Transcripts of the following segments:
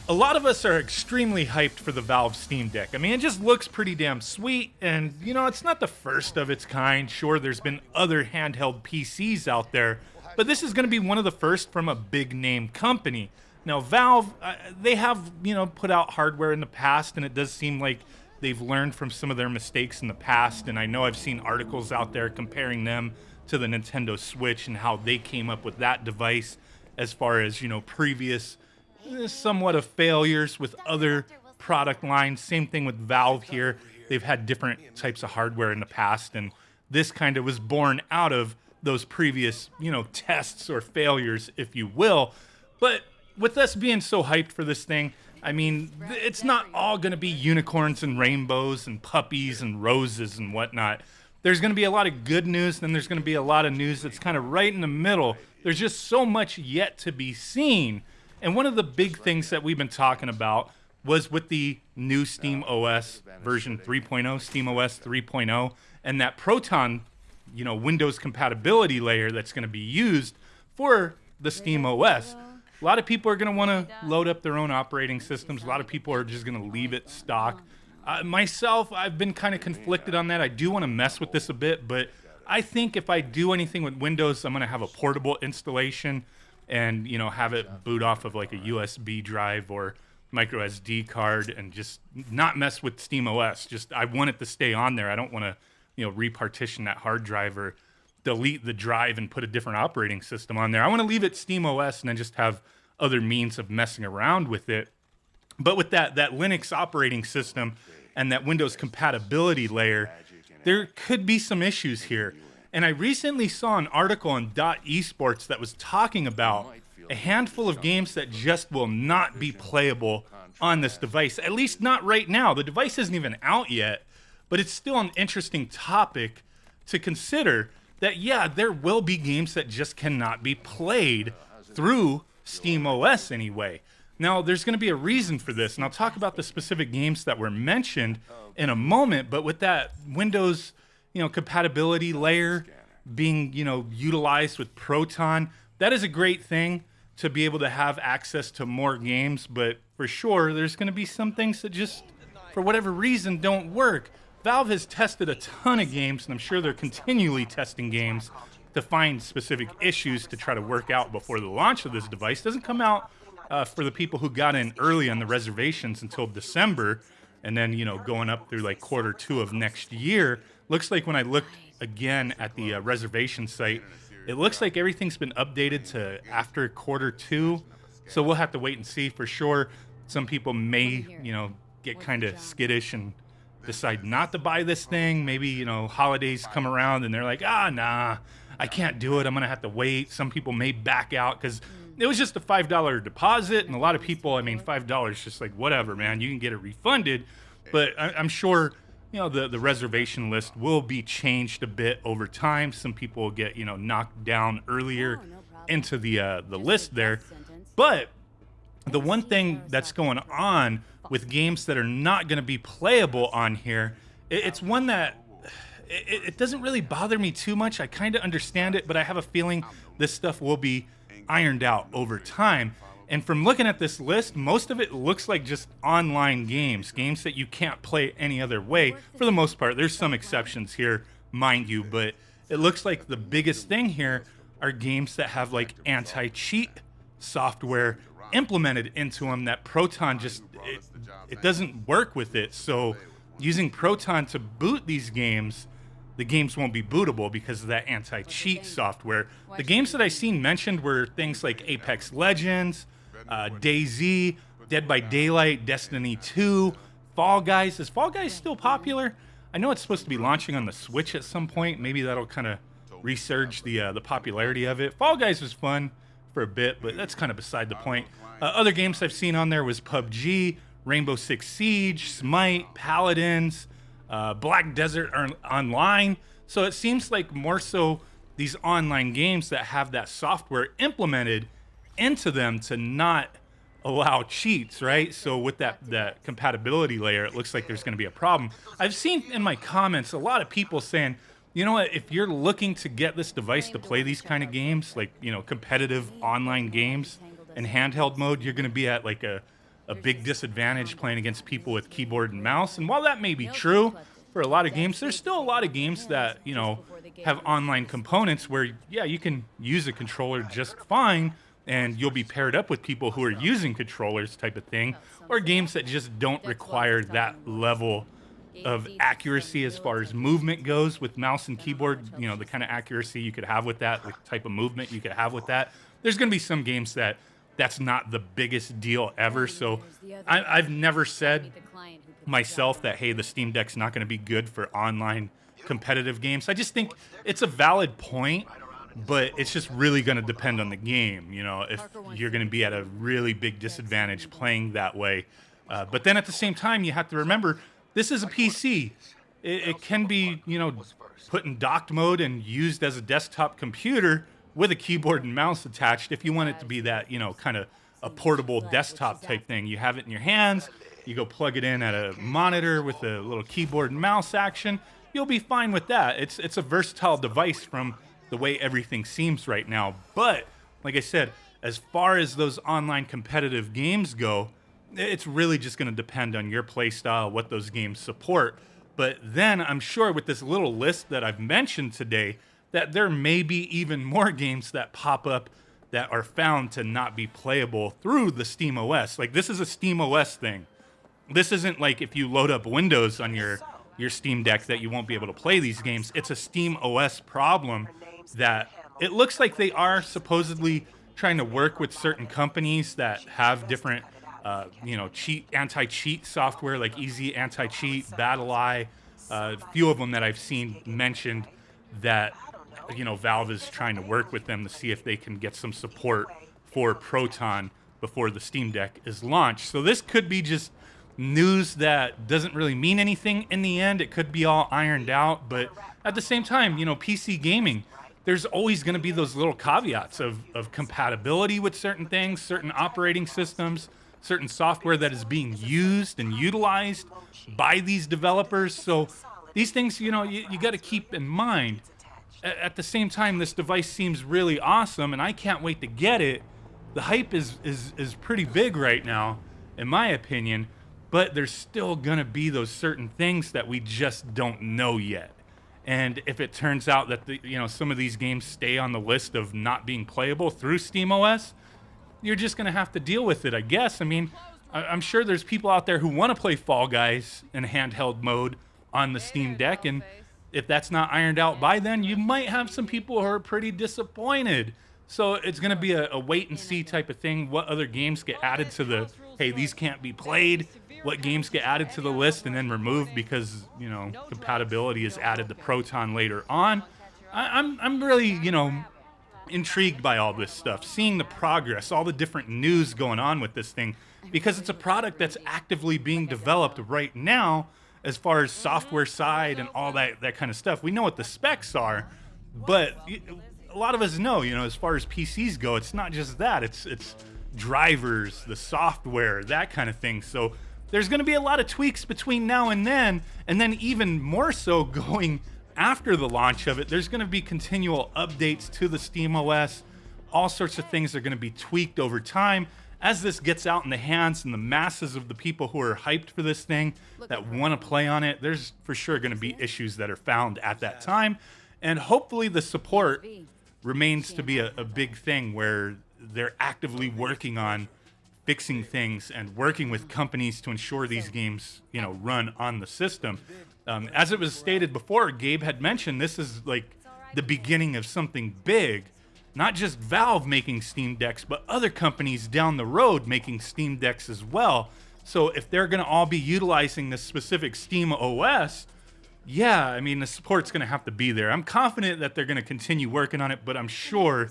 A lot of us are extremely hyped for the Valve Steam Deck. I mean, it just looks pretty damn sweet, and it's not the first of its kind. Sure, there's been other handheld PCs out there, but this is going to be one of the first from a big name company. Now, Valve, they have, put out hardware in the past, and it does seem like they've learned from some of their mistakes in the past, and I know I've seen articles out there comparing them to the Nintendo Switch and how they came up with that device as far as, previous somewhat of failures with other product lines. Same thing with Valve here. They've had different types of hardware in the past, and this kind of was born out of those previous, tests or failures, if you will. But with us being so hyped for this thing, I mean, it's not all going to be unicorns and rainbows and puppies and roses and whatnot. There's going to be a lot of good news, then there's going to be a lot of news that's kind of right in the middle. There's just so much yet to be seen. And one of the big things that we've been talking about was with the new Steam OS version 3.0, Steam OS 3.0, and that Proton, Windows compatibility layer that's going to be used for the Steam OS. A lot of people are going to want to load up their own operating systems. A lot of people are just going to leave it stock. Myself, I've been kind of conflicted on that. I do want to mess with this a bit, but I think if I do anything with Windows, I'm going to have a portable installation and have it boot off of like a USB drive or micro SD card and just not mess with SteamOS. Just I want it to stay on there. I don't want to repartition that hard drive or delete the drive and put a different operating system on there. I want to leave it SteamOS and then just have other means of messing around with it. But with that Linux operating system and that Windows compatibility layer, there could be some issues here. And I recently saw an article on .esports that was talking about a handful of games that just will not be playable on this device, at least not right now. The device isn't even out yet, but it's still an interesting topic to consider that, yeah, there will be games that just cannot be played through SteamOS anyway. Now, there's going to be a reason for this, and I'll talk about the specific games that were mentioned in a moment, but with that Windows compatibility layer being, utilized with Proton, that is a great thing to be able to have access to more games, but for sure, there's going to be some things that just, for whatever reason, don't work. Valve has tested a ton of games, and I'm sure they're continually testing games to find specific issues to try to work out before the launch of this device. It doesn't come out for the people who got in early on the reservations until December, and then, going up through like Q2 of next year. Looks like when I looked again at the reservation site, it looks like everything's been updated to after Q2. So we'll have to wait and see for sure. Some people may, get kind of skittish and decide not to buy this thing. Maybe, holidays come around and they're like, nah, I can't do it. I'm going to have to wait. Some people may back out because it was just a $5 deposit. And a lot of people, $5 just like, whatever, man, you can get it refunded. But I'm sure the reservation list will be changed a bit over time. Some people will get, knocked down earlier into the list there. But the one thing that's going on with games that are not going to be playable on here, it's one that it doesn't really bother me too much. I kind of understand it, but I have a feeling this stuff will be ironed out over time. And from looking at this list, most of it looks like just online games that you can't play any other way. For the most part, there's some exceptions here, mind you, but it looks like the biggest thing here are games that have like anti-cheat software implemented into them that Proton just, it doesn't work with it. So using Proton to boot these games, the games won't be bootable because of that anti-cheat software. The games that I seen mentioned were things like Apex Legends, DayZ, Dead by Daylight, Destiny 2, Fall Guys. Is Fall Guys still popular? I know it's supposed to be launching on the Switch at some point. Maybe that'll kind of resurge the popularity of it. Fall Guys was fun for a bit, but that's kind of beside the point. Other games I've seen on there was PUBG, Rainbow Six Siege, Smite, Paladins, Black Desert Online. So it seems like more so these online games that have that software implemented into them to not allow cheats, right? So with that compatibility layer, it looks like there's going to be a problem. I've seen in my comments a lot of people saying, you know what, if you're looking to get this device to play these kind of games, like, competitive online games in handheld mode, you're going to be at like a a big disadvantage playing against people with keyboard and mouse. And while that may be true for a lot of games, there's still a lot of games that, have online components where, yeah, you can use a controller just fine and you'll be paired up with people who are using controllers type of thing, or games that just don't require that level of accuracy as far as movement goes with mouse and keyboard, the kind of accuracy you could have with that, the type of movement you could have with that. There's going to be some games that's not the biggest deal ever. So I've never said myself that, hey, the Steam Deck's not going to be good for online competitive games. I just think it's a valid point, but it's just really going to depend on the game, if you're going to be at a really big disadvantage playing that way. But then at the same time, you have to remember, this is a PC. It can be, put in docked mode and used as a desktop computer with a keyboard and mouse attached if you want it to be that, kind of a portable desktop type thing. You have it in your hands, you go plug it in at a monitor with a little keyboard and mouse action. You'll be fine with that. It's a versatile device from the way everything seems right now. But like I said, as far as those online competitive games go, it's really just going to depend on your play style, what those games support. But then I'm sure with this little list that I've mentioned today, that there may be even more games that pop up that are found to not be playable through the Steam OS. Like, this is a Steam OS thing. This isn't like if you load up Windows on your Steam Deck that you won't be able to play these games. It's a Steam OS problem that it looks like they are supposedly trying to work with certain companies that have different, anti-cheat software, like Easy Anti-Cheat, BattleEye, a few of them that I've seen mentioned that, Valve is trying to work with them to see if they can get some support for Proton before the Steam Deck is launched. So this could be just news that doesn't really mean anything in the end. It could be all ironed out, but at the same time, PC gaming, there's always going to be those little caveats of compatibility with certain things, certain operating systems, certain software that is being used and utilized by these developers. So these things, you got to keep in mind. At the same time, this device seems really awesome, and I can't wait to get it. The hype is pretty big right now, in my opinion, but there's still going to be those certain things that we just don't know yet. And if it turns out that some of these games stay on the list of not being playable through SteamOS, you're just going to have to deal with it, I guess. I mean, I'm sure there's people out there who want to play Fall Guys in handheld mode on the Steam Deck, and if that's not ironed out by then, you might have some people who are pretty disappointed. So it's going to be a wait and see type of thing. What other games get added to the, hey, these can't be played? What games get added to the list and then removed because, compatibility is added to Proton later on? I'm really, intrigued by all this stuff, seeing the progress, all the different news going on with this thing, because it's a product that's actively being developed right now as far as software side and all that kind of stuff. We know what the specs are, but a lot of us know, as far as PCs go, it's not just that. It's drivers, the software, that kind of thing. So there's going to be a lot of tweaks between now and then even more so going after the launch of it. There's going to be continual updates to the SteamOS. All sorts of things are going to be tweaked over time as this gets out in the hands and the masses of the people who are hyped for this thing that want to play on it. There's for sure going to be issues that are found at that time. And hopefully the support remains to be a big thing where they're actively working on fixing things and working with companies to ensure these games, run on the system. As it was stated before, Gabe had mentioned this is like the beginning of something big. Not just Valve making Steam Decks, but other companies down the road making Steam Decks as well. So if they're going to all be utilizing this specific Steam OS, yeah, I mean, the support's going to have to be there. I'm confident that they're going to continue working on it, but I'm sure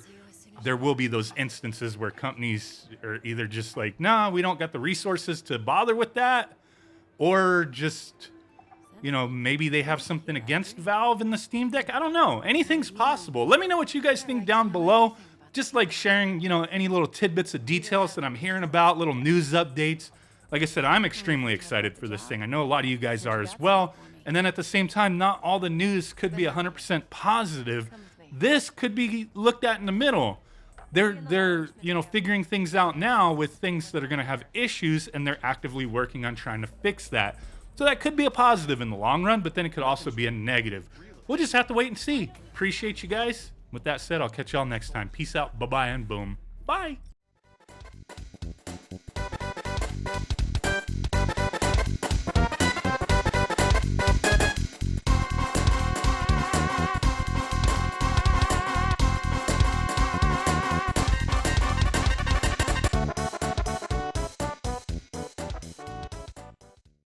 there will be those instances where companies are either just like, nah, we don't got the resources to bother with that, or just, maybe they have something against Valve in the Steam Deck. I don't know. Anything's possible. Let me know what you guys think down below. Just like sharing, any little tidbits of details that I'm hearing about, little news updates. Like I said, I'm extremely excited for this thing. I know a lot of you guys are as well. And then at the same time, not all the news could be 100% positive. This could be looked at in the middle. they're figuring things out now with things that are going to have issues, and they're actively working on trying to fix that. So that could be a positive in the long run, but then it could also be a negative. We'll just have to wait and see. Appreciate you guys. With that said, I'll catch y'all next time. Peace out, bye-bye, and boom. Bye.